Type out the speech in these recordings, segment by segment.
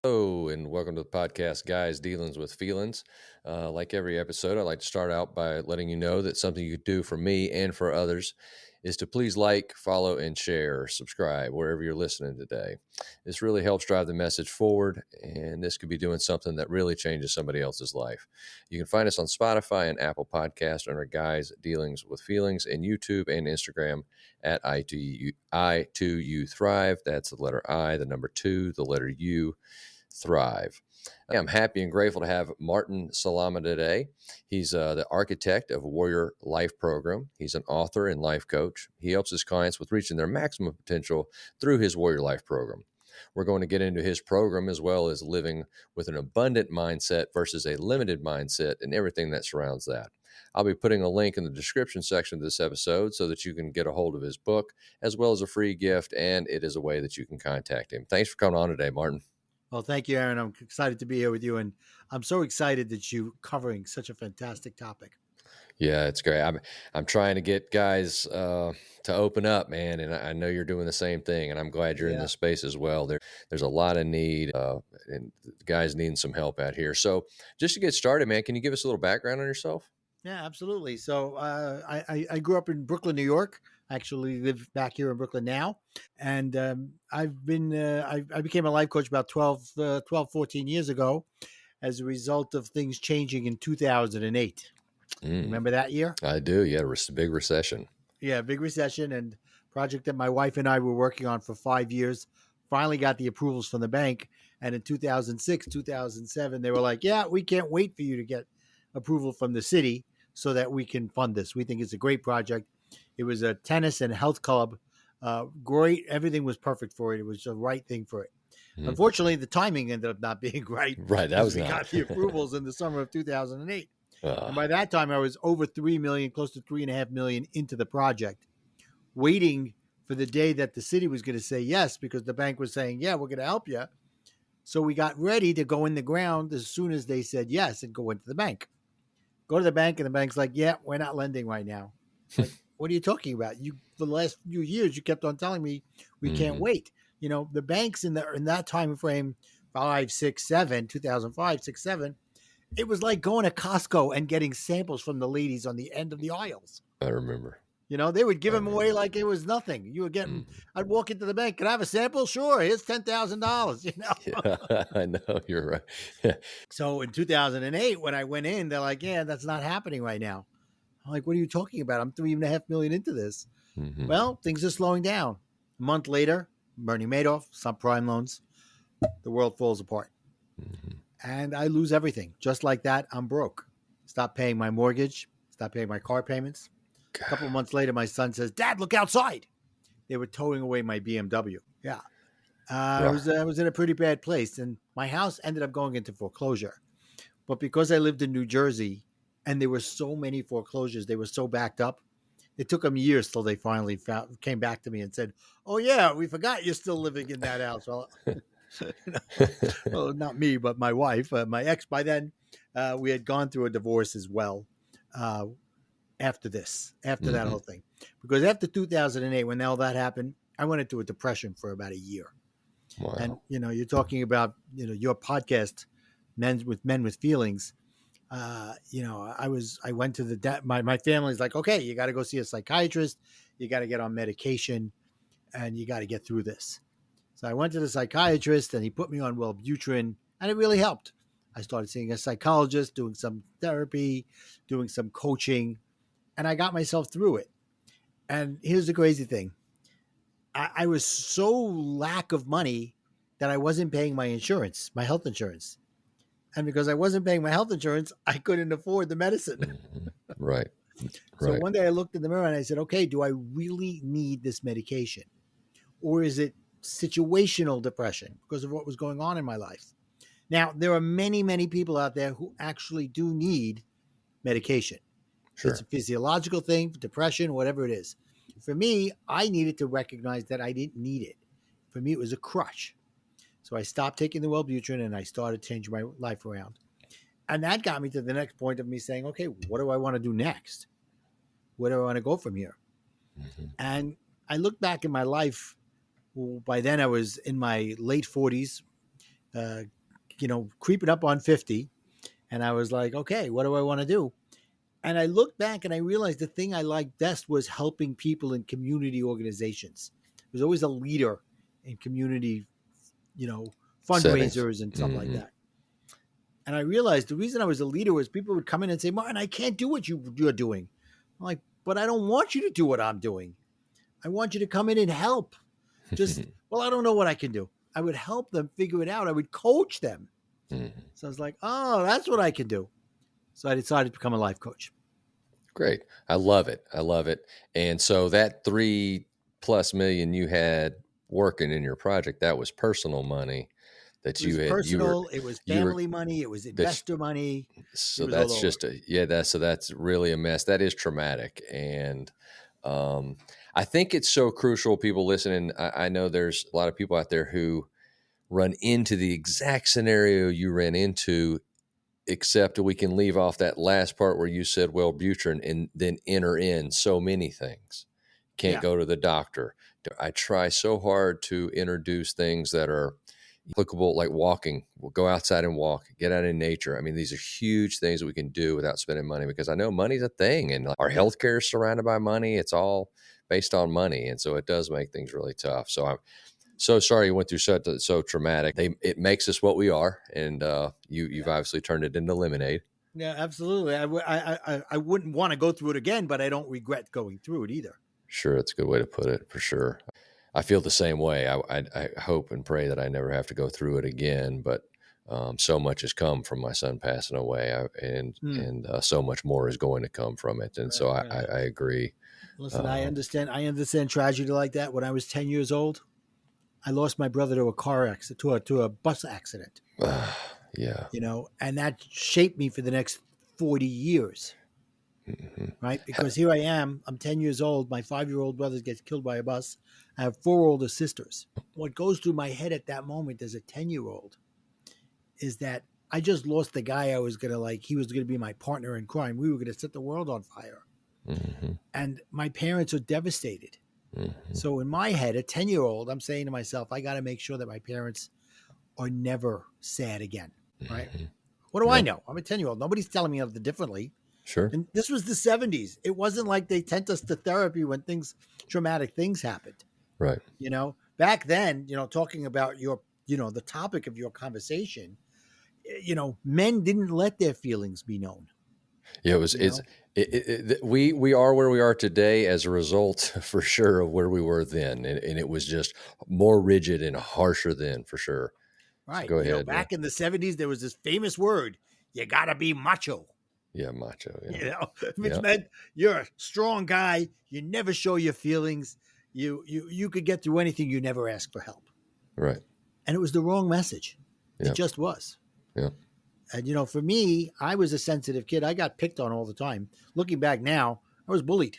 Hello, and welcome to the podcast, Guys Dealings with Feelings. Like every episode, I'd like to start out by letting you know that something you do for me and for others is to please like, follow, and share, or subscribe wherever you're listening today. This really helps drive the message forward, and this could be doing something that really changes somebody else's life. You can find us on Spotify and Apple Podcasts under Guys Dealings with Feelings, and YouTube and Instagram at I2U Thrive. That's the letter I, the number 2, the letter U. Thrive. I'm happy and grateful to have Martin Salama today. He's the architect of Warrior Life Program. He's an author and life coach. He helps his clients with reaching their maximum potential through his Warrior Life Program. We're going to get into his program as well as living with an abundant mindset versus a limited mindset and everything that surrounds that. I'll be putting a link in the description section of this episode so that you can get a hold of his book as well as a free gift, and it is a way that you can contact him. Thanks for coming on today, Martin. Well, thank you, Aaron. I'm excited to be here with you, and I'm so excited that you're covering such a fantastic topic. Yeah, it's great. I'm trying to get guys to open up, man, and I know you're doing the same thing. And I'm glad you're in this space as well. There's a lot of need, and guys needing some help out here. So, just to get started, man, can you give us a little background on yourself? Yeah, absolutely. So I grew up in Brooklyn, New York. I actually live back here in Brooklyn now. And I've been I became a life coach about 14 years ago as a result of things changing in 2008. Remember that year? I do. Yeah, big recession. Yeah, big recession, and project that my wife and I were working on for 5 years. Finally got the approvals from the bank. And in 2006, 2007, they were like, yeah, we can't wait for you to get approval from the city so that we can fund this. We think it's a great project. It was a tennis and health club. Great. Everything was perfect for it. It was the right thing for it. Unfortunately, the timing ended up not being right. Right. That was we not. got the approvals in the summer of 2008. And by that time, I was over 3 million, close to 3.5 million into the project, waiting for the day that the city was going to say yes, because the bank was saying, yeah, we're going to help you. So we got ready to go in the ground as soon as they said yes and go into the bank. Go to the bank, and the bank's like, yeah, we're not lending right now. Like, what are you talking about? You, for the last few years, you kept on telling me we can't wait. You know, the banks in that time frame, 2005, 6, 7, it was like going to Costco and getting samples from the ladies on the end of the aisles. I remember. You know, they would give them away like it was nothing. You would get, I'd walk into the bank. Can I have a sample? Sure. Here's $10,000. You know, Yeah, I know you're right. Yeah. So in 2008, when I went in, they're like, yeah, that's not happening right now. I'm like, what are you talking about? I'm 3.5 million into this. Well, things are slowing down. A month later, Bernie Madoff, subprime loans, the world falls apart. And I lose everything. Just like that, I'm broke. Stop paying my mortgage. Stop paying my car payments. A couple of months later, my son says, Dad, look outside. They were towing away my BMW. Yeah. I was in a pretty bad place, and my house ended up going into foreclosure. But because I lived in New Jersey and there were so many foreclosures, they were so backed up, it took them years till they finally came back to me and said, oh, yeah, we forgot you're still living in that house. Well, well, not me, but my wife, my ex. By then, we had gone through a divorce as well after that whole thing. Because after 2008, when all that happened, I went into a depression for about a year. Wow. And, you know, you're talking about, you know, your podcast, Men with Feelings. You know, I went to my family's like, okay, you got to go see a psychiatrist. You got to get on medication and you got to get through this. So I went to the psychiatrist and he put me on Wellbutrin, and it really helped. I started seeing a psychologist, doing some therapy, doing some coaching, and I got myself through it. And here's the crazy thing. I was so lack of money that I wasn't paying my insurance, my health insurance. And because I wasn't paying my health insurance, I couldn't afford the medicine. Right. So one day I looked in the mirror and I said, okay, do I really need this medication? Or is it situational depression because of what was going on in my life? Now, there are many, many people out there who actually do need medication. Sure. It's a physiological thing, depression, whatever it is. For me, I needed to recognize that I didn't need it. For me, it was a crutch. So I stopped taking the Wellbutrin and I started changing my life around. And that got me to the next point of me saying, okay, what do I want to do next? Where do I want to go from here? And I look back in my life. By then I was in my late 40s, uh, creeping up on 50. And I was like, okay, what do I want to do? And I looked back and I realized the thing I liked best was helping people in community organizations. I was always a leader in community, you know, Settings. fundraisers and stuff like Hmm. that. And I realized the reason I was a leader was people would come in and say, Martin, I can't do what you're doing. I'm like, but I don't want you to do what I'm doing. I want you to come in and help. Just, well, I don't know what I can do. I would help them figure it out. I would coach them. So I was like, oh, that's what I can do. So I decided to become a life coach. Great. I love it. I love it. And so that 3+ million you had working in your project, that was personal money that It was personal, it was you were family money, it was that investor money. It so was all that's over. just that's really a mess. That is traumatic. And um I think it's so crucial, people listening. I know there's a lot of people out there who run into the exact scenario you ran into, except we can leave off that last part where you said Wellbutrin and then enter in so many things. Can't Yeah. go to the doctor. I try so hard to introduce things that are applicable, like walking. We'll go outside and walk, get out in nature. I mean, these are huge things that we can do without spending money, because I know money's a thing and our Yeah. healthcare is surrounded by money. It's all based on money. And so it does make things really tough. So I'm so sorry you went through so traumatic. It makes us what we are, and you've Yeah. obviously turned it into lemonade. Yeah, absolutely. I wouldn't want to go through it again, but I don't regret going through it either. Sure, that's a good way to put it, for sure. I feel the same way. I hope and pray that I never have to go through it again. But so much has come from my son passing away, Hmm. and so much more is going to come from it. And Right, so right. I agree. Listen, I Um, understand. I understand tragedy like that. When I was 10 years old, I lost my brother to a car accident, to a bus accident. yeah. And that shaped me for the next 40 years. Hmm. Right? Because here I am, I'm 10 years old. My 5-year old brother gets killed by a bus. I have 4 older sisters. What goes through my head at that moment as a 10-year-old is that I just lost the guy I was going to like. He was going to be my partner in crime. We were going to set the world on fire. Hmm. And my parents are devastated. Hmm. So in my head, a 10-year-old, I'm saying to myself, I got to make sure that my parents are never sad again. Right? Hmm. What do I Yep. know? I'm a 10-year-old. Nobody's telling me anything differently. Sure. And this was the 70s. It wasn't like they sent us to therapy when traumatic things happened. Right. Back then, talking about the topic of your conversation, men didn't let their feelings be known, Yeah, it was. you It's know? we are where we are today as a result, for sure, of where we were then, and it was just more rigid and harsher then, for sure. So Right. go ahead. Yeah. Back in the 70s, there was this famous word, you got to be macho, Yeah, macho. Yeah. which Yeah. meant you're a strong guy. You never show your feelings. You could get through anything. You never ask for help. Right. And it was the wrong message. It Yeah. just was. Yeah. And for me, I was a sensitive kid. I got picked on all the time. Looking back now, I was bullied,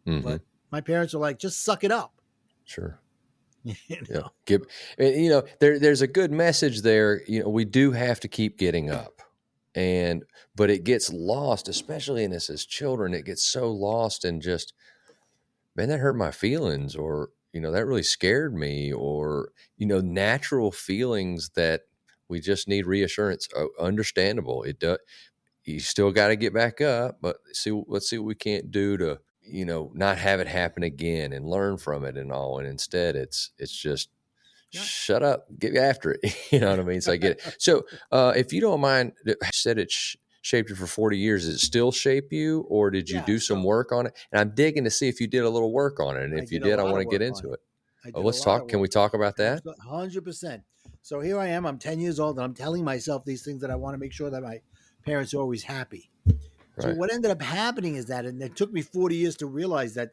Hmm. but my parents were like, "Just suck it up." Sure. you Yeah. know, There's a good message there. We do have to keep getting up, but it gets lost, especially in us as children. It gets so lost in just, man, that hurt my feelings, or that really scared me, or natural feelings that we just need reassurance. Understandable. It does. You still got to get back up, but let's see what we can't do to not have it happen again, and learn from it and all. And instead, it's just yeah, shut up, get after it. You know what I mean? So I get it. So if you don't mind, you said it shaped you for 40 years. Does it still shape you, or did you yeah. do some So work on it? And I'm digging to see if you did a little work on it. And I if you did a did, I lot want of to get work on into it. it. I Oh, did a let's lot of talk. Can we work on talk it. about that? Absolutely, 100%. So here I am. I'm 10 years old, and I'm telling myself these things that I want to make sure that my parents are always happy. So Right. what ended up happening is that, and it took me 40 years to realize that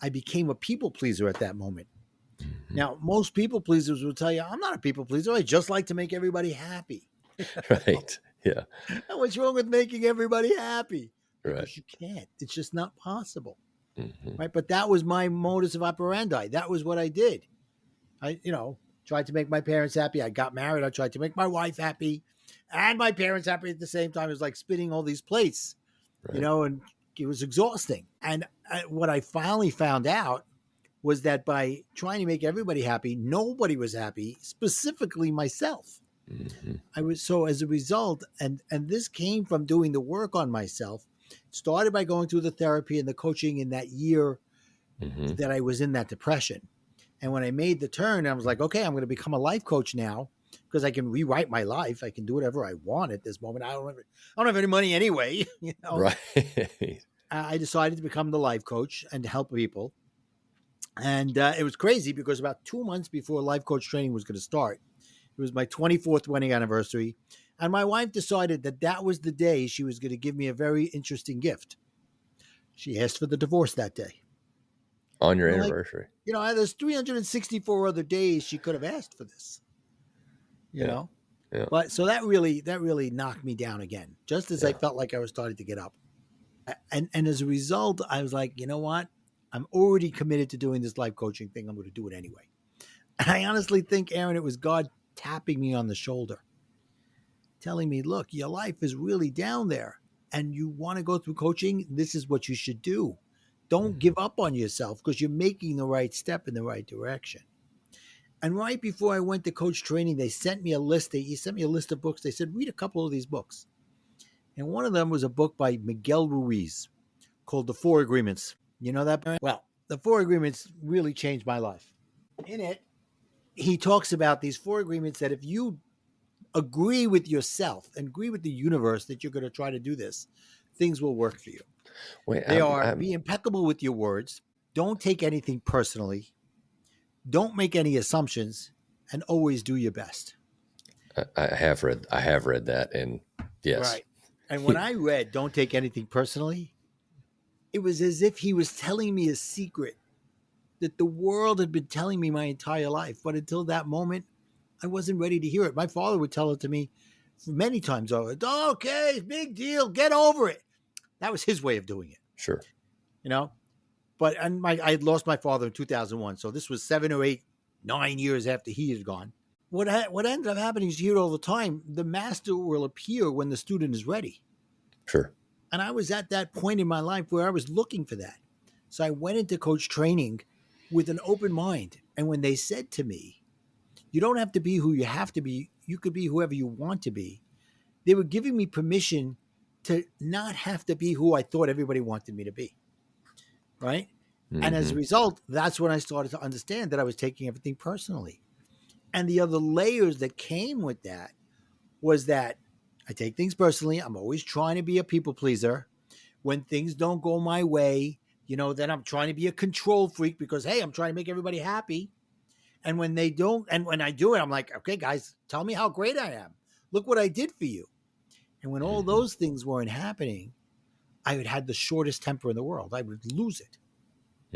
I became a people pleaser at that moment. Hmm. Now, most people pleasers will tell you, I'm not a people pleaser. I just like to make everybody happy. Right. Yeah. And what's wrong with making everybody happy? Right. Because you can't. It's just not possible. Hmm. Right. But that was my modus of operandi. That was what I did. I, tried to make my parents happy. I got married. I tried to make my wife happy and my parents happy at the same time. It was like spinning all these plates, Right. and it was exhausting. And what I finally found out was that by trying to make everybody happy, nobody was happy, specifically myself. Mm-hmm. I was so as a result, and this came from doing the work on myself. Started by going through the therapy and the coaching in that year Mm-hmm. that I was in that depression. And when I made the turn, I was like, okay, I'm going to become a life coach now because I can rewrite my life. I can do whatever I want at this moment. I don't have any money anyway. Right. I decided to become the life coach and to help people. And it was crazy because about 2 months before life coach training was going to start, it was my 24th wedding anniversary. And my wife decided that that was the day she was going to give me a very interesting gift. She asked for the divorce that day. On your And I'm like, anniversary. there's 364 other days she could have asked for this, you Yeah. know? Yeah. But so that really knocked me down again, just as I Yeah. felt like I was starting to get up. And as a result, I was like, you know what? I'm already committed to doing this life coaching thing. I'm going to do it anyway. And I honestly think, Aaron, it was God tapping me on the shoulder, telling me, look, your life is really down there and you want to go through coaching. This is what you should do. Don't Mm-hmm. give up on yourself because you're making the right step in the right direction. And right before I went to coach training, they sent me a list. He sent me a list of books. They said, read a couple of these books. And one of them was a book by Miguel Ruiz called The Four Agreements. You know that? Well, The Four Agreements really changed my life. In it, he talks about these four agreements that if you agree with yourself and agree with the universe that you're going to try to do this, things will work for you. Wait, They are I'm be impeccable with your words, don't take anything personally, don't make any assumptions, and always do your best. I have read that, and yes. Right. And when I read Don't Take Anything Personally, it was as if he was telling me a secret that the world had been telling me my entire life. But until that moment, I wasn't ready to hear it. My father would tell it to me many times over. Okay, big deal. Get over it. That was his way of doing it, Sure. you know? But I had lost my father in 2001. So this was 7 or 8, 9 years after he had gone. What ended up happening is you hear all the time, the master will appear when the student is ready. Sure. And I was at that point in my life where I was looking for that. So I went into coach training with an open mind. And when they said to me, you don't have to be who you have to be, you could be whoever you want to be, they were giving me permission to not have to be who I thought everybody wanted me to be. Right. And as Mm-hmm. a result, that's when I started to understand that I was taking everything personally. And the other layers that came with that was that I take things personally. I'm always trying to be a people pleaser. When things don't go my way, then I'm trying to be a control freak because, hey, I'm trying to make everybody happy. And when they don't, and when I do it, I'm like, okay, guys, tell me how great I am. Look what I did for you. And when all Mm-hmm. those things weren't happening, I had had the shortest temper in the world. I would lose it.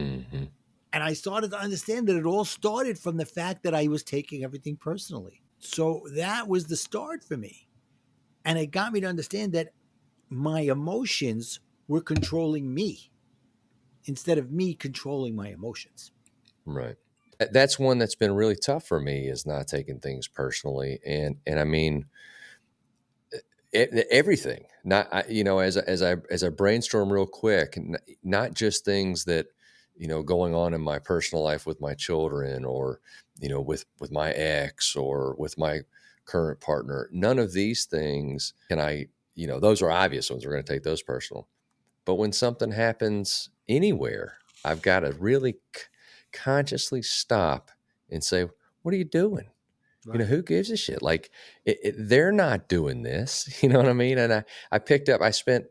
Mm-hmm. And I started to understand that it all started from the fact that I was taking everything personally. So that was the start for me. And it got me to understand that my emotions were controlling me instead of me controlling my emotions. Right. That's one that's been really tough for me, is not taking things personally, and I mean everything. Not as I brainstorm real quick, not just things that going on in my personal life with my children, or with my ex, or with my current partner. None of these things can I. Those are obvious ones. We're going to take those personal. But when something happens anywhere, I've got to really consciously stop and say, "What are you doing? Right. Who gives a shit? Like, they're not doing this." You know what I mean? And I spent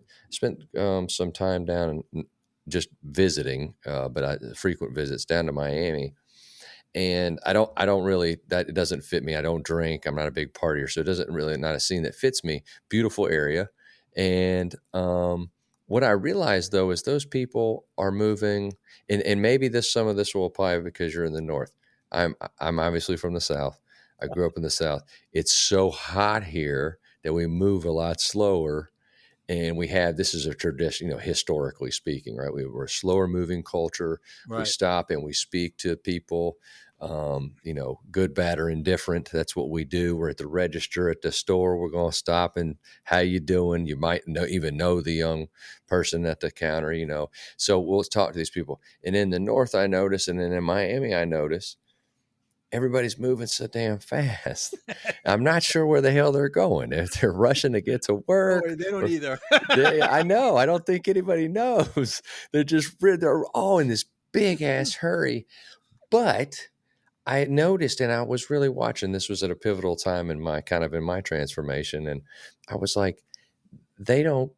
some time down and just visiting, but frequent visits down to Miami. And I don't really, that it doesn't fit me. I don't drink. I'm not a big partier, so it doesn't really, not a scene that fits me. Beautiful area. And what I realized though is those people are moving, and maybe some of this will apply because you're in the north. I'm obviously from the south. I grew up in the south. It's so hot here that we move a lot slower, and this is a tradition, historically speaking, right? We're a slower moving culture. We Right. stop and we speak to people, good, bad, or indifferent. That's what we do. We're at the register at the store. We're going to stop and, how you doing? You might even know the young person at the counter, so we'll talk to these people. And in the north, I notice, and then in Miami, I notice everybody's moving so damn fast. I'm not sure where the hell they're going. If they're rushing to get to Don't work, worry, they don't or either. I know. I don't think anybody knows. They're all in this big ass hurry. But I noticed, and I was really watching. This was at a pivotal time in my transformation, and I was like, they don't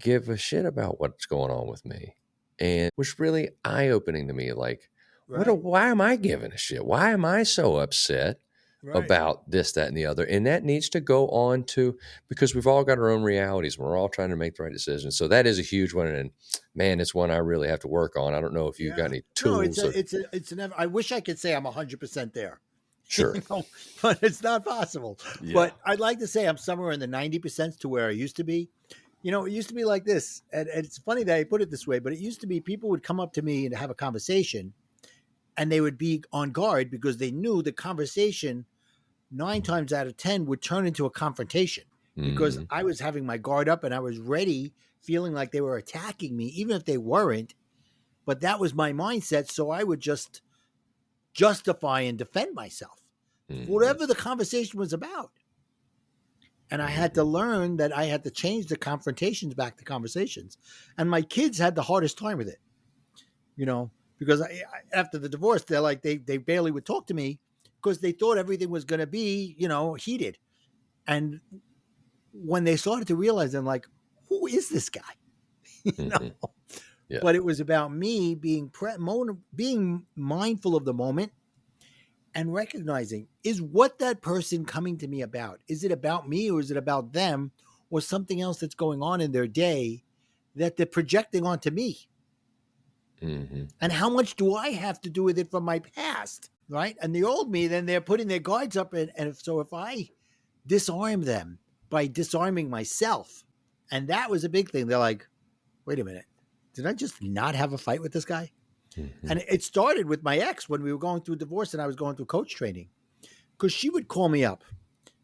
give a shit about what's going on with me, and it was really eye opening to me. Like, Right, why am I giving a shit? Why am I so upset right. about this, that, and the other? And that needs to go on to, because we've all got our own realities. We're all trying to make the right decisions. So that is a huge one, and man, it's one I really have to work on. I don't know if you've got Yeah. any No, tools or it's an. I wish I could say I'm 100% there, sure, but it's not possible. yeah. But I'd like to say I'm somewhere in the 90% to where I used to be. It used to be like this, and it's funny that I put it this way, but it used to be people would come up to me and have a conversation, and they would be on guard because they knew the conversation 9 times out of 10 would turn into a confrontation because Mm-hmm. I was having my guard up and I was ready, feeling like they were attacking me, even if they weren't. But that was my mindset. So I would just justify and defend myself, Mm-hmm. whatever the conversation was about. And I had Mm-hmm. to learn that I had to change the confrontations back to conversations. And my kids had the hardest time with it, because after the divorce, they're like, they barely would talk to me because they thought everything was going to be, heated. And when they started to realize, I'm like, who is this guy? you know, Mm-hmm. Yeah. but it was about me being mindful of the moment and recognizing, is what that person coming to me about? Is it about me or is it about them or something else that's going on in their day that they're projecting onto me? Mm-hmm. And how much do I have to do with it from my past? Right. And the old me, then they're putting their guards up. And so if I disarm them by disarming myself, and that was a big thing, they're like, wait a minute, did I just not have a fight with this guy? Mm-hmm. And it started with my ex when we were going through divorce and I was going through coach training, because she would call me up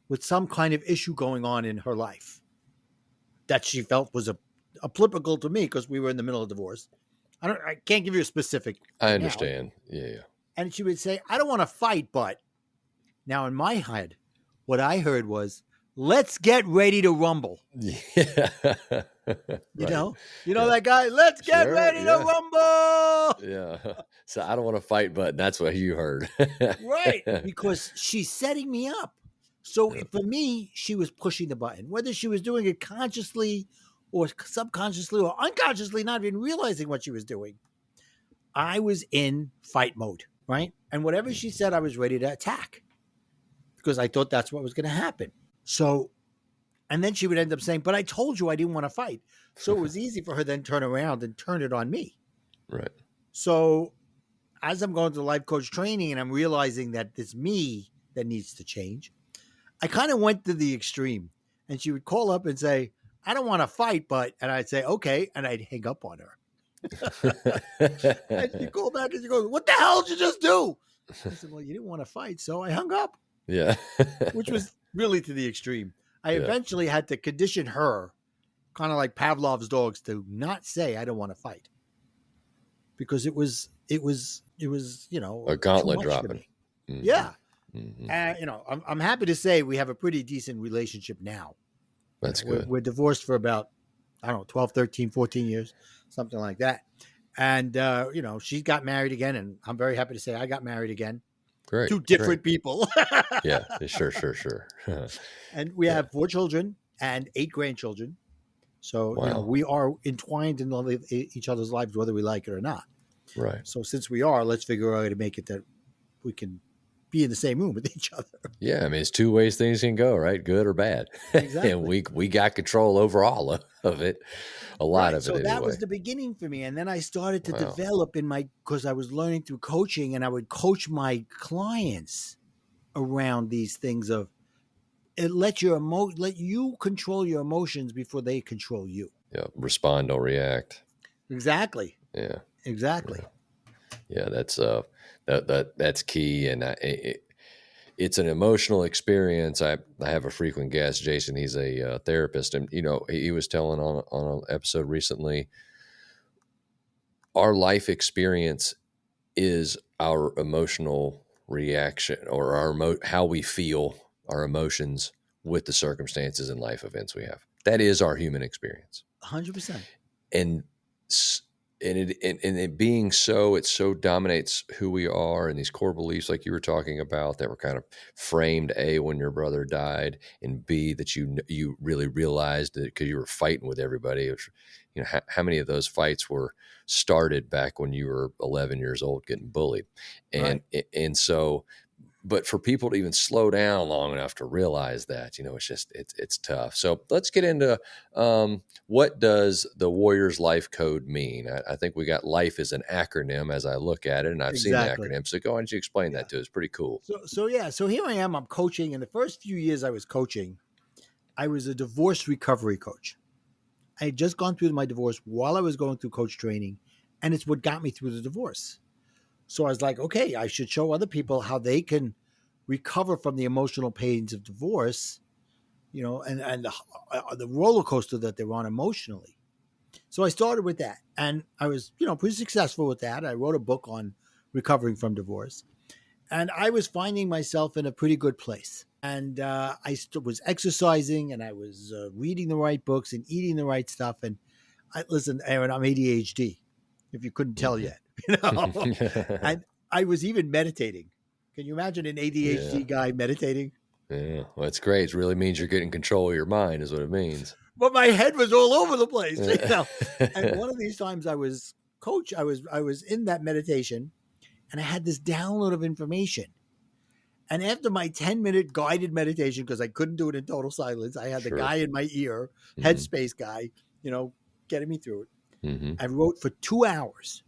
with some kind of issue going on in her life that she felt was applicable to me because we were in the middle of divorce. I can't give you a specific I right now. understand. Yeah. And she would say, I don't want to fight, but now in my head, what I heard was, let's get ready to rumble. Yeah. You Right. know, Yeah. that guy, let's get Sure. ready to Yeah. rumble. Yeah. So I don't want to fight, but that's what you heard. Right. Yeah. Because she's setting me up. So for me, she was pushing the button, whether she was doing it consciously or subconsciously or unconsciously, not even realizing what she was doing. I was in fight mode, right? And whatever she said, I was ready to attack because I thought that's what was going to happen. So, and then she would end up saying, but I told you I didn't want to fight. So it was easy for her then turn around and turn it on me. Right. So as I'm going to life coach training and I'm realizing that it's me that needs to change, I kind of went to the extreme. And she would call up and say, I don't want to fight, but, and I'd say, okay. And I'd hang up on her. And she'd call back and she goes, what the hell did you just do? I said, well, you didn't want to fight. So I hung up, Yeah. which was really to the extreme. I Yeah. eventually had to condition her, kind of like Pavlov's dogs, to not say, I don't want to fight. Because it was, A too gauntlet much for dropping. me. Mm-hmm. Yeah. Mm-hmm. And, I'm happy to say we have a pretty decent relationship now. That's good. We're divorced for about, I don't know, 12, 13, 14 years, something like that. And, she got married again. And I'm very happy to say I got married again. Great. Two different people. Yeah. Sure. And we Yeah. have 4 children and 8 grandchildren. So, Wow. we are entwined in each other's lives, whether we like it or not. Right. So since we are, let's figure out a way to make it that we can be in the same room with each other. Yeah, I mean, it's 2 ways things can go, right? Good or bad. Exactly. And we got control over all of it, a lot of So it that anyway. was the beginning for me. And then I started to Wow. develop because I was learning through coaching and I would coach my clients around these things of let you control your emotions before they control you. Yeah, respond, don't react. Exactly. Yeah, Exactly. yeah, that's key, and it's an emotional experience. I have a frequent guest, Jason. He's a therapist, and he was telling on an episode recently, our life experience is our emotional reaction or how we feel our emotions with the circumstances and life events we have. That is our human experience. 100%. And it being so, it so dominates who we are, and these core beliefs like you were talking about that were kind of framed, A, when your brother died, and B, that you really realized that because you were fighting with everybody. Which, how many of those fights were started back when you were 11 years old getting bullied? And Right. and so, but for people to even slow down long enough to realize that, it's tough. So let's get into what does the Warriors Life Code mean? I think we got life as an acronym as I look at it, and I've seen the Exactly. acronym. So go ahead and explain Yeah. that to us. Pretty cool. So here I am. I'm coaching. In the first few years I was coaching, I was a divorce recovery coach. I had just gone through my divorce while I was going through coach training, and it's what got me through the divorce. So I was like, okay, I should show other people how they can recover from the emotional pains of divorce, and the roller coaster that they're on emotionally. So I started with that, and I was, pretty successful with that. I wrote a book on recovering from divorce, and I was finding myself in a pretty good place. And was exercising, and I was reading the right books and eating the right stuff. And listen, Aaron, I'm ADHD, if you couldn't tell yet, Mm-hmm. and I was even meditating. Can you imagine an Yeah. ADHD guy meditating? Yeah. Well, it's great. It really means you're getting control of your mind is what it means. But my head was all over the place, And one of these times I was in that meditation, and I had this download of information. And after my 10-minute guided meditation, because I couldn't do it in total silence, I had the Sure. guy in my ear, Mm-hmm. headspace guy, getting me through it. Mm-hmm. I wrote for 2 hours.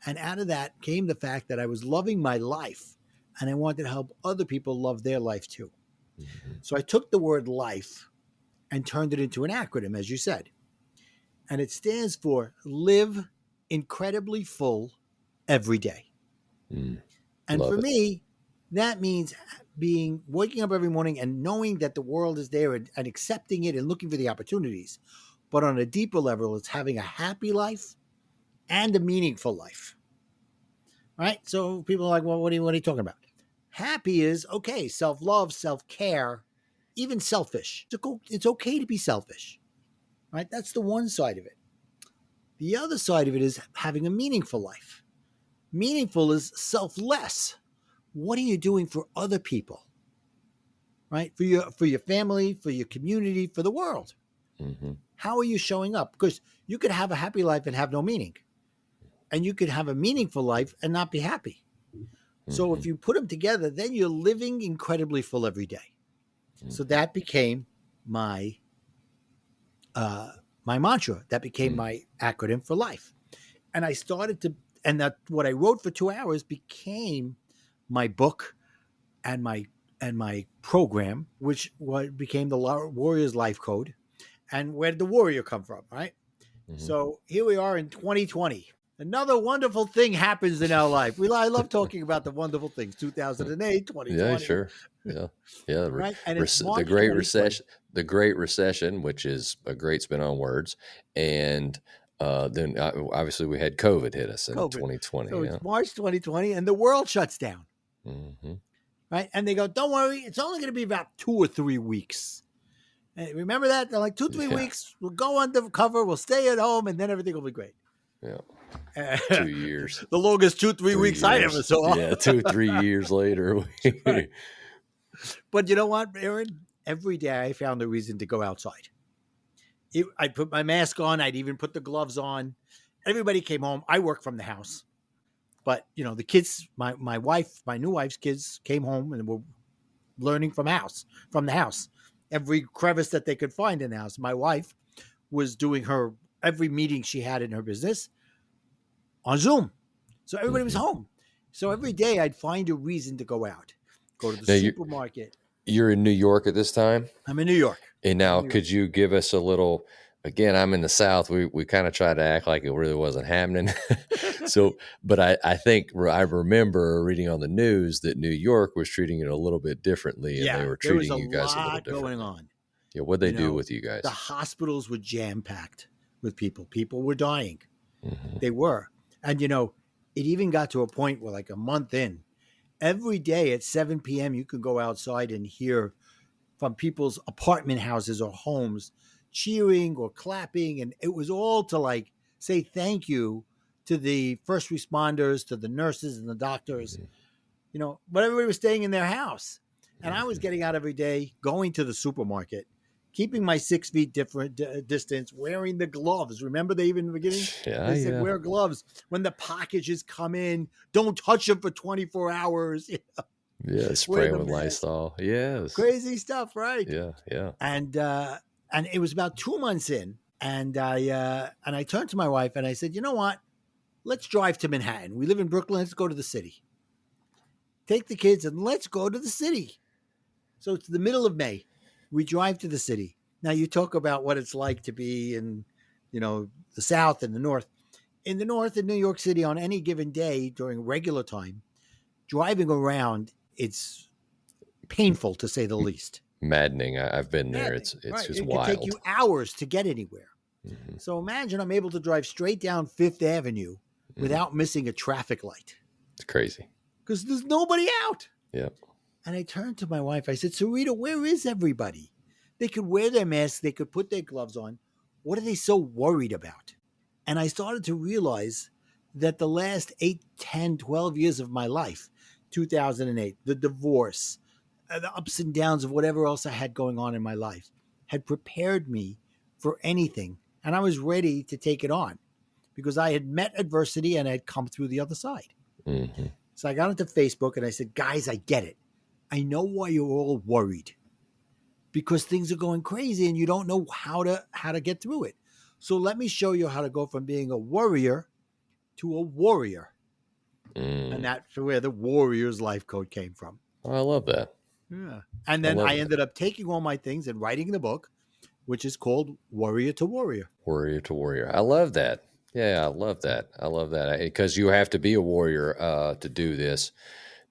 And out of that came the fact that I was loving my life, and I wanted to help other people love their life too. Mm-hmm. So I took the word life and turned it into an acronym, as you said. And it stands for live incredibly full every day. Mm. And Love for it. me, that means waking up every morning and knowing that the world is there, and accepting it and looking for the opportunities. But on a deeper level, it's having a happy life and a meaningful life. Right? So people are like, well, what are you talking about? Happy is okay, self-love, self-care, even selfish. It's okay to be selfish. Right? That's the one side of it. The other side of it is having a meaningful life. Meaningful is selfless. What are you doing for other people? Right? For your family, for your community, for the world. Mm-hmm. How are you showing up? Because you could have a happy life and have no meaning. And you could have a meaningful life and not be happy. So Mm-hmm. if you put them together, then you're living incredibly full every day. So Mm-hmm. that became my my mantra. That became Mm-hmm. my acronym for life. And I started to, and that what I wrote for 2 hours became my book and my program, which became the Warriors Life Code. And where did the warrior come from? Right. Mm-hmm. So here we are in 2020. Another wonderful thing happens in our life. I love talking about the wonderful things. 2008, Yeah, 2020, sure. Yeah. Yeah. right? And it's The March Great 2020. Recession, which is a great spin on words. And then obviously we had COVID hit us in COVID. 2020. So Yeah. it's March 2020, and the world shuts down, Mm-hmm. right? And they go, don't worry, it's only going to be about 2 or 3 weeks. And remember that? They're like, two, three Yeah. weeks, we'll go undercover, we'll stay at home, and then everything will be great. Yeah. the 2 years, longest 2, 3 weeks I ever 3 years. saw. Yeah. 2, 3 years later. Right. But you know what, Aaron? Every day I found a reason to go outside. I'd put my mask on. I'd even put the gloves on. Everybody came home. I work from the house. But, the kids, my new wife's kids came home and were learning from the house. Every crevice that they could find in the house. My wife was doing every meeting she had in her business on Zoom. So everybody was Mm-hmm. home. So every Mm-hmm. day I'd find a reason to go out, go to the Now supermarket. you're in New York at this time. I'm in New York. And I'm in now, New York. could you give us a little? Again, I'm in the South. We kind of try to act like it really wasn't happening. So, but I think I remember reading on the news that New York was treating it a little bit differently, and they Yeah, were there was treating a you guys a little lot going differently. on. Yeah, what'd they You do know, with you the guys? hospitals were jam packed with people. People were dying. Mm-hmm. They were. And, it even got to a point where, like a month in, every day at 7 p.m., you can go outside and hear from people's apartment houses or homes cheering or clapping. And it was all to like say thank you to the first responders, to the nurses and the doctors, but everybody was staying in their house. And I was getting out every day, going to the supermarket, keeping my 6 feet different distance, wearing the gloves. Remember, they even in the beginning, Yeah, they said, yeah. wear gloves. When the packages come in, don't touch them for 24 hours. Yeah, Wear spraying the with mask. Lysol. Yes. Crazy stuff, right? Yeah, yeah. And it was about 2 months in, and I turned to my wife and I said, you know what? Let's drive to Manhattan. We live in Brooklyn. Let's go to the city. Take the kids and let's go to the city. So it's the middle of May. We drive to the city. Now you talk about what it's like to be in, the South and the North. In the North in New York City on any given day during regular time, driving around, it's painful to say the least. Maddening. I've been there. Maddening, It's right? just It could take you wild. hours to get anywhere. Hmm. So imagine I'm able to drive straight down Fifth Avenue Hmm. without missing a traffic light It's crazy. because there's nobody out. Yeah. And I turned to my wife. I said, Sarita, where is everybody? They could wear their masks. They could put their gloves on. What are they so worried about? And I started to realize that the last 8, 10, 12 years of my life, 2008, the divorce, the ups and downs of whatever else I had going on in my life, had prepared me for anything. And I was ready to take it on because I had met adversity and I had come through the other side. Hmm. So I got into Facebook and I said, guys, I get it. I know why you're all worried because things are going crazy and you don't know how to get through it. So let me show you how to go from being a worrier to a warrior. And Mm. that's where the warrior's life code came from. Oh, I love that. Yeah. And I then love I that. ended up taking all my things and writing the book, which is called Warrior to Warrior. Warrior to warrior. I love that. Yeah, I love that. I love that because you have to be a warrior to do this.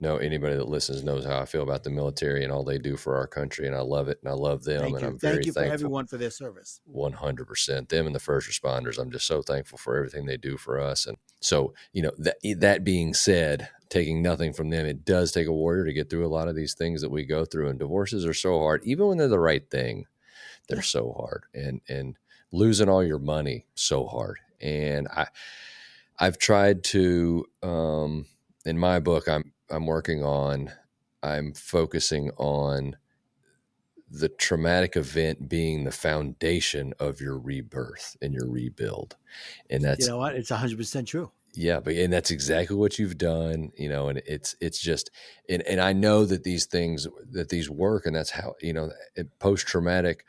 No, anybody that listens knows how I feel about the military and all they do for our country, and I love it, and I love them, Thank and you. I'm very Thank you for thankful. everyone for their service. 100%. Them and the first responders. I'm just so thankful for everything they do for us. And so, that being said, taking nothing from them, it does take a warrior to get through a lot of these things that we go through. And divorces are so hard, even when they're the right thing. They're Yeah. so hard, and losing all your money so hard. And I've tried to in my book I'm working on I'm focusing on the traumatic event being the foundation of your rebirth and your rebuild. And You that's know what? It's 100% true. yeah, and that's exactly what you've done, and it's just and I know that these work, and that's how, post traumatic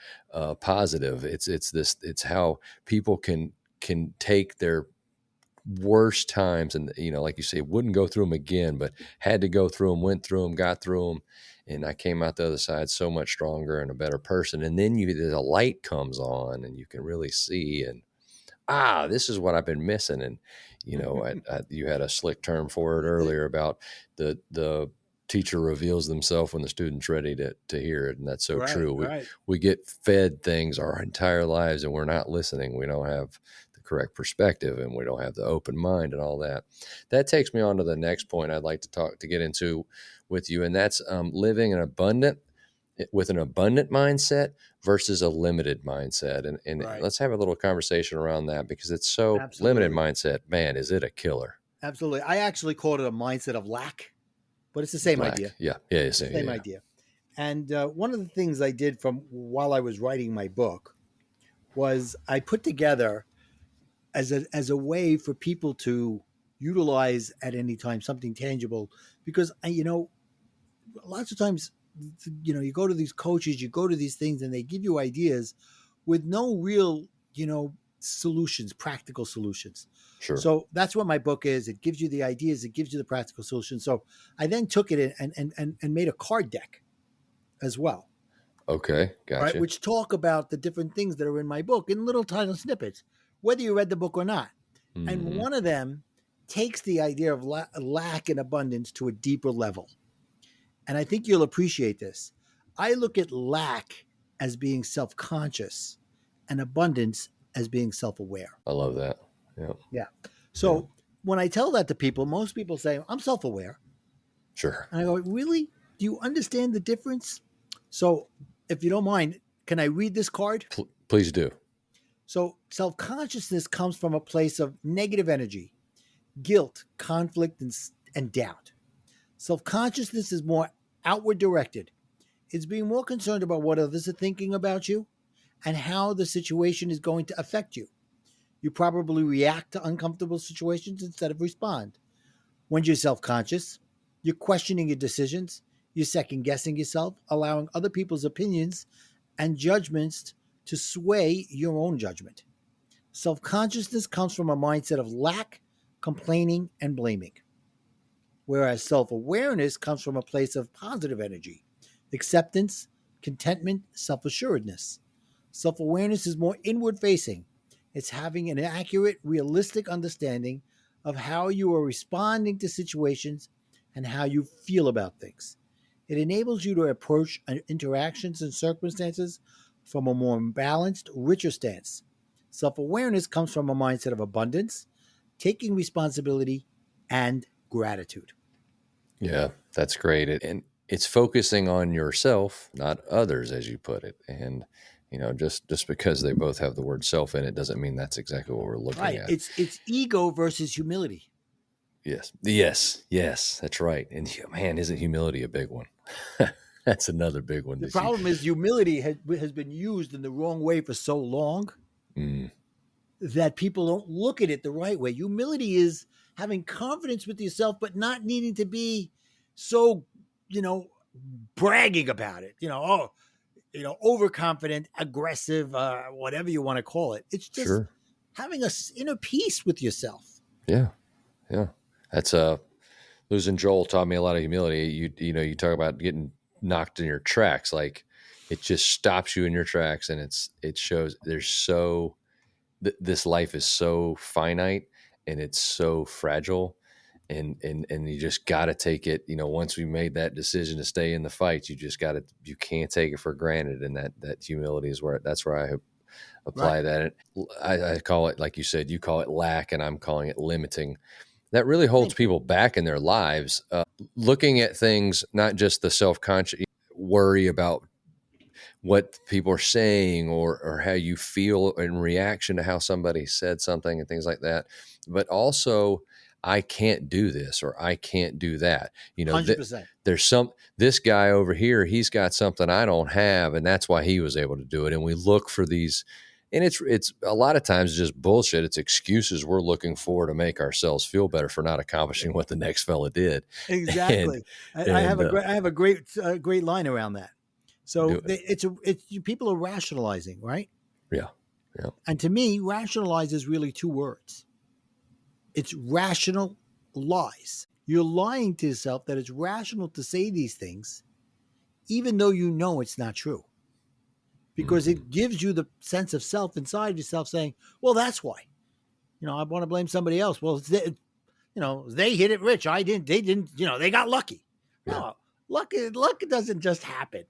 positive. It's how people can take their worst times and, like you say, wouldn't go through them again, but had to go through them, went through them, got through them, and I came out the other side so much stronger and a better person. And then there's a light comes on and you can really see, and this is what I've been missing. And you had a slick term for it earlier about the teacher reveals themselves when the student's ready to hear it, and that's so Right, true. we right. we get fed things our entire lives and we're not listening. We don't have the correct perspective and we don't have the open mind and all that. That takes me on to the next point I'd like to get into with you, and that's living with an abundant mindset versus a limited mindset. And Right. let's have a little conversation around that, because it's so limited Absolutely. mindset, man, is it a killer? Absolutely. I actually called it a mindset of lack, but it's the same Lack. idea. Yeah. Yeah. It's the Yeah. same Yeah. idea. And one of the things I did from while I was writing my book was I put together as a way for people to utilize at any time something tangible, because lots of times you go to these coaches, you go to these things, and they give you ideas with no real solutions, practical solutions. Sure. So that's what my book is. It gives you the ideas, it gives you the practical solutions. So I then took it and made a card deck as well, Okay. right? Gotcha. Which talk about the different things that are in my book in little tiny snippets, whether you read the book or not. And Hmm. one of them takes the idea of lack and abundance to a deeper level. And I think you'll appreciate this. I look at lack as being self conscious and abundance as being self aware. I love that. Yeah. Yeah. Yeah. So when I tell that to people, most people say, I'm self aware. Sure. And I go, really? Do you understand the difference? So, if you don't mind, can I read this card? Please do. So, self consciousness comes from a place of negative energy, guilt, conflict, and doubt. Self consciousness is more outward directed. It's being more concerned about what others are thinking about you and how the situation is going to affect you. You probably react to uncomfortable situations instead of respond. When you're self conscious, you're questioning your decisions, you're second guessing yourself, allowing other people's opinions and judgments to sway your own judgment. Self consciousness comes from a mindset of lack, complaining, and blaming, whereas self awareness comes from a place of positive energy, acceptance, contentment, self assuredness. Self awareness is more inward facing. It's having an accurate, realistic understanding of how you are responding to situations and how you feel about things. It enables you to approach interactions and circumstances from a more balanced, richer stance. Self awareness comes from a mindset of abundance, taking responsibility, and gratitude. Yeah, that's great. And it's focusing on yourself, not others, as you put it. And just because they both have the word self in it doesn't mean that's exactly what we're looking Right. at. It's ego versus humility. Yes, yes, that's right. And man, isn't humility a big one? That's another big one. The problem is humility has been used in the wrong way for so long Mm, that people don't look at it the right way. Humility is having confidence with yourself, but not needing to be so, you know, bragging about it. Overconfident, aggressive, whatever you want to call it. It's just sure. having a inner peace with yourself. Yeah, yeah. That's losing Joel taught me a lot of humility. You talk about getting knocked in your tracks, like it just stops you in your tracks, and it shows there's this life is so finite and it's so fragile, and you just got to take it. Once we made that decision to stay in the fight, you can't take it for granted, and that humility is where I Right. apply that. I call it, like you said, you call it lack, and I'm calling it limiting. That really holds Thank you. people back in their lives. Looking at things, not just the self-conscious worry about what people are saying, or how you feel in reaction to how somebody said something and things like that, but also I can't do this or I can't do that. 100%. There's this guy over here, he's got something I don't have, and that's why he was able to do it. And we look for these, and it's a lot of times just bullshit. It's excuses we're looking for to make ourselves feel better for not accomplishing what the next fella did. and Exactly. I have and a great line around that. do So it. people are rationalizing, right? Yeah, yeah. And to me, rationalize is really two words. It's rational lies. You're lying to yourself that it's rational to say these things, even though you know it's not true, because Mm-hmm. it gives you the sense of self inside yourself saying, well, that's why. I want to blame somebody else. Well, they hit it rich. I didn't. They didn't. They got lucky. Yeah, No, luck doesn't just happen.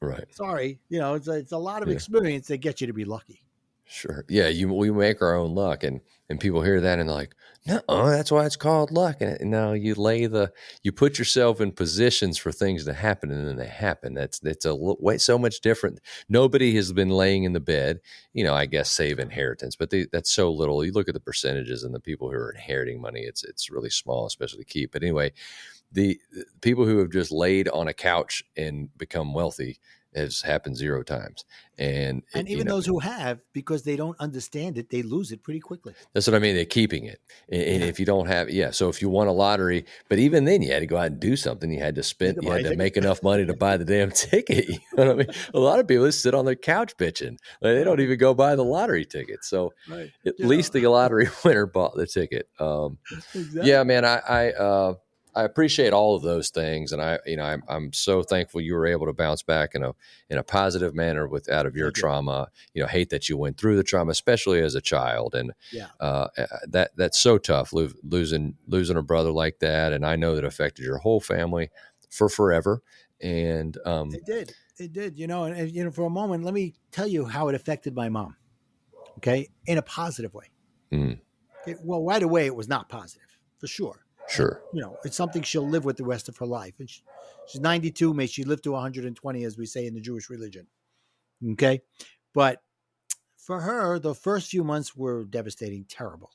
right. Sorry, it's a lot of Yeah. experience that gets you to be lucky. Sure. Yeah, we make our own luck, and people hear that and they're like, no, that's why it's called luck. And now you put yourself in positions for things to happen, and then they happen. That's way so much different. Nobody has been laying in the bed, I guess, save inheritance, but that's so little. You look at the percentages and the people who are inheriting money, it's really small, especially to keep. But anyway, the people who have just laid on a couch and become wealthy has happened zero times. And And even those who have, because they don't understand it, they lose it pretty quickly. that's what I mean. They're keeping it. And Yeah, if you don't have, yeah. So if you won a lottery, but even then you had to go out and do something. you had to You buy had a to ticket. make enough money to buy the damn ticket. You know what I mean? A lot of people just sit on their couch bitching. Like, they don't Right, even go buy the lottery ticket. So right. at least the lottery winner bought the ticket. Yeah, Exactly. man, I appreciate all of those things, and I'm so thankful you were able to bounce back in a positive manner out of your Thank you. trauma. Hate that you went through the trauma, especially as a child, and Yeah, that's so tough, losing a brother like that, and I know that affected your whole family for forever. And it did. It did. And for a moment, let me tell you how it affected my mom. Okay, in a positive way. mm, Okay, well, right away, it was not positive for sure. And, Sure. it's something she'll live with the rest of her life. And she's 92. May she live to 120, as we say in the Jewish religion. Okay. But for her, the first few months were devastating, terrible.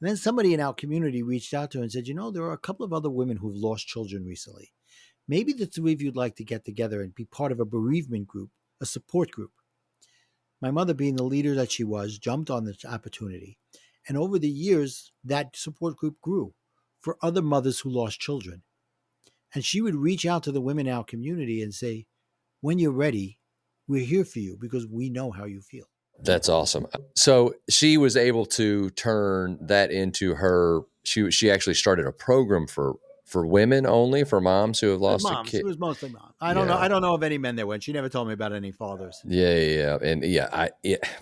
And then somebody in our community reached out to her and said, there are a couple of other women who've lost children recently. Maybe the three of you'd like to get together and be part of a bereavement group, a support group. My mother, being the leader that she was, jumped on this opportunity. And over the years, that support group grew for other mothers who lost children. And she would reach out to the women in our community and say, when you're ready, we're here for you because we know how you feel. That's awesome. So she was able to turn that into her. She actually started a program for women only, for moms who have lost a Moms. kid. It was mostly moms. I don't know. I don't know of any men that went. She never told me about any fathers. Yeah. And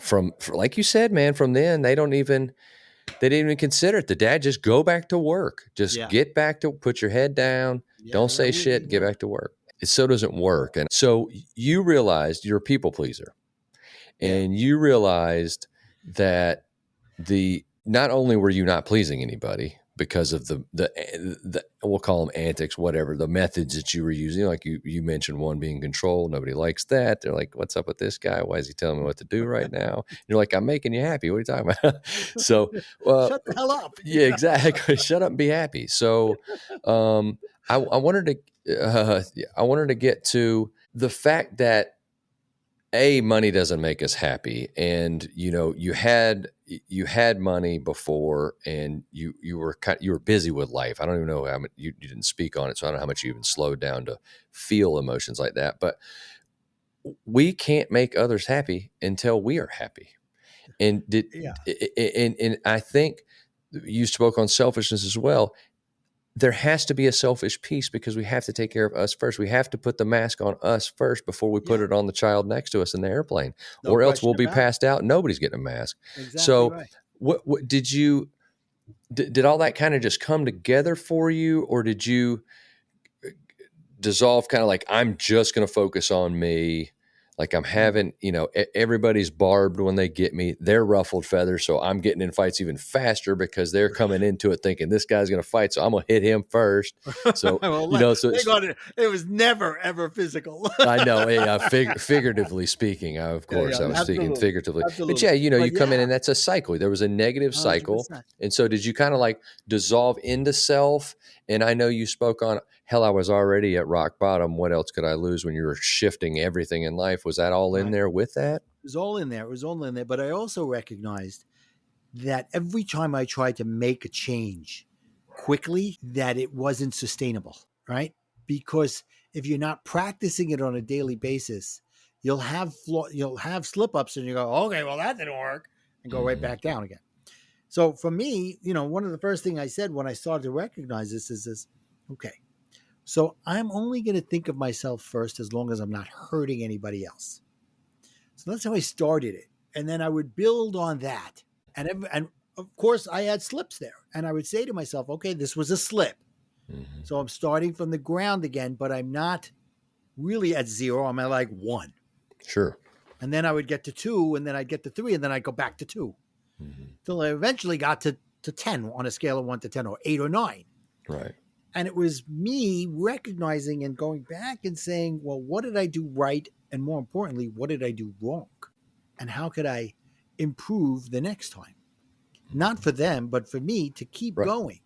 from like you said, man, from then they didn't even consider it. The dad just go back to work. Just get back to, put your head down. Don't say shit. Get back to work. It so doesn't work. And so you realized you're a people pleaser. And you realized that not only were you not pleasing anybody because of the we'll call them antics, whatever, the methods that you were using, like you mentioned one being control. Nobody likes that. They're like, what's up with this guy? Why is he telling me what to do right now? And you're like, I'm making you happy. What are you talking about? So shut the hell up. Yeah, exactly. Shut up and be happy. So I wanted to get to the fact that money doesn't make us happy. And, you had money before and you were busy with life. I don't even know how much you didn't speak on it. So I don't know how much you even slowed down to feel emotions like that, but we can't make others happy until we are happy. And and I think you spoke on selfishness as well. There has to be a selfish piece because we have to take care of us first. We have to put the mask on us first before we put it on the child next to us in the airplane, or else we'll be passed out and nobody's getting a mask. Exactly. So right. What did all that kind of just come together for you, or did you dissolve kind of like, I'm just going to focus on me? Like I'm having, everybody's barbed when they get me. They're ruffled feathers. So I'm getting in fights even faster because they're coming into it thinking this guy's going to fight. So I'm going to hit him first. So, it was never, ever physical. I know. Figuratively speaking, of course, I was speaking figuratively. Absolutely. But you come in and that's a cycle. There was a negative cycle. 100%. And so did you kind of like dissolve into self? And I know you spoke on, hell, I was already at rock bottom. What else could I lose when you were shifting everything in life? Was that all in there with that? It was all in there. It was all in there. But I also recognized that every time I tried to make a change quickly, that it wasn't sustainable, right? Because if you're not practicing it on a daily basis, you'll have slip-ups and you go, okay, well, that didn't work, and go right back down again. So for me, one of the first things I said when I started to recognize this is this, okay, so I'm only going to think of myself first as long as I'm not hurting anybody else. So that's how I started it. And then I would build on that. And of course, I had slips there. And I would say to myself, okay, this was a slip. Mm-hmm. So I'm starting from the ground again, but I'm not really at 0. I'm at like 1. Sure. And then I would get to 2, and then I'd get to 3, and then I'd go back to 2. Mm-hmm. Till I eventually got to 10 on a scale of 1 to 10, or 8 or 9. Right. And it was me recognizing and going back and saying, well, what did I do right? And more importantly, what did I do wrong? And how could I improve the next time? Not for them, but for me to keep going.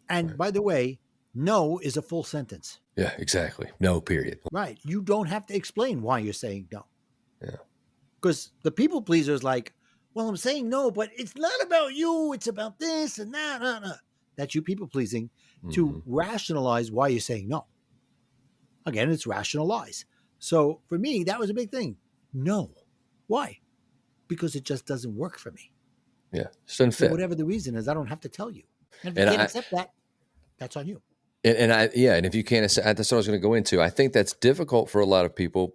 And by the way, no is a full sentence. Yeah, exactly. No, period. Right. You don't have to explain why you're saying no. Yeah. Because the people pleaser is like, well, I'm saying no, but it's not about you. It's about this and that. That's you people pleasing to rationalize why you're saying no. Again, it's rationalize. So for me, that was a big thing. No. Why? Because it just doesn't work for me. Yeah. It doesn't fit. Whatever the reason is, I don't have to tell you. And if you can't accept that, that's on you. And if you can't accept, that's what I was going to go into. I think that's difficult for a lot of people,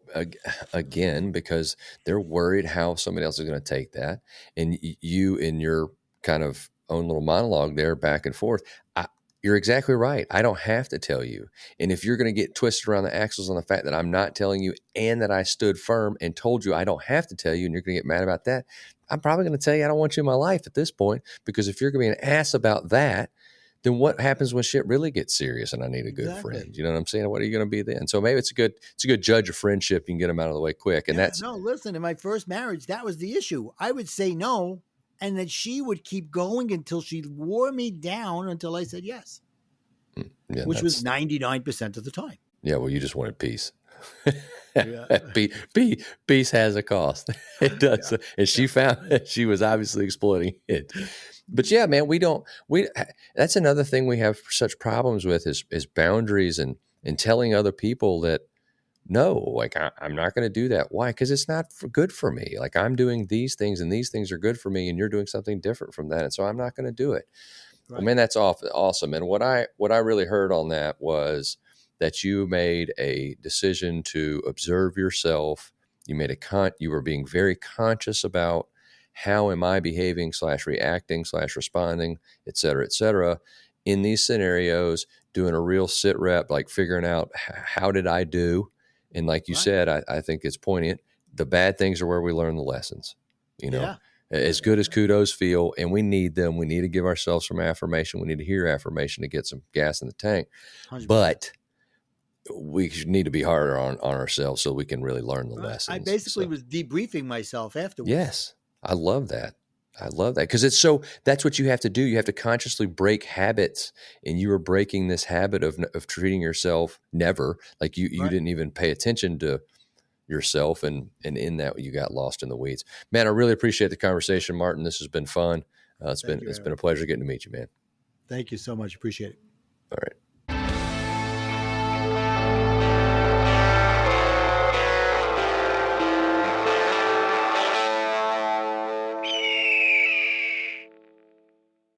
again, because they're worried how somebody else is going to take that. And you, in your kind of own little monologue there, back and forth, you're exactly right. I don't have to tell you. And if you're going to get twisted around the axles on the fact that I'm not telling you and that I stood firm and told you I don't have to tell you, and you're going to get mad about that, I'm probably going to tell you I don't want you in my life at this point, because if you're going to be an ass about that, then what happens when shit really gets serious and I need a good Exactly. friend? You know what I'm saying? What are you going to be then? So maybe it's a good judge of friendship. You can get them out of the way quick. And Yeah, that's, no, listen, in my first marriage, that was the issue. I would say no, and then she would keep going until she wore me down until I said yes, yeah, which was that's, 99% of the time. yeah, well, you just wanted peace. Yeah. Peace has a cost. It does. Yeah. And she found she was obviously exploiting it. But yeah, man, that's another thing we have such problems with is boundaries and telling other people that no, like I'm not going to do that. Why? Because it's not good for me. Like I'm doing these things and these things are good for me and you're doing something different from that. And so I'm not going to do it. Well, Right. man, that's awesome. And what I really heard on that was that you made a decision to observe yourself. You made you were being very conscious about how am I behaving / reacting / responding, et cetera, in these scenarios, doing a real sit rep, like figuring out how did I do? And like you Right. said, I think it's poignant. The bad things are where we learn the lessons, you know, Yeah. as good as kudos feel, and we need them. We need to give ourselves some affirmation. We need to hear affirmation to get some gas in the tank. 100%. But we need to be harder on ourselves so we can really learn the Right. I lessons. basically So, was debriefing myself afterwards. yes, I love that. I love that because that's what you have to do. You have to consciously break habits, and you were breaking this habit of treating yourself never like you Right. didn't even pay attention to yourself, and in that you got lost in the weeds. Man, I really appreciate the conversation, Martin. This has been fun. Thank you, It's been Aaron. a pleasure getting to meet you, man. Thank you so much. Appreciate it. All right.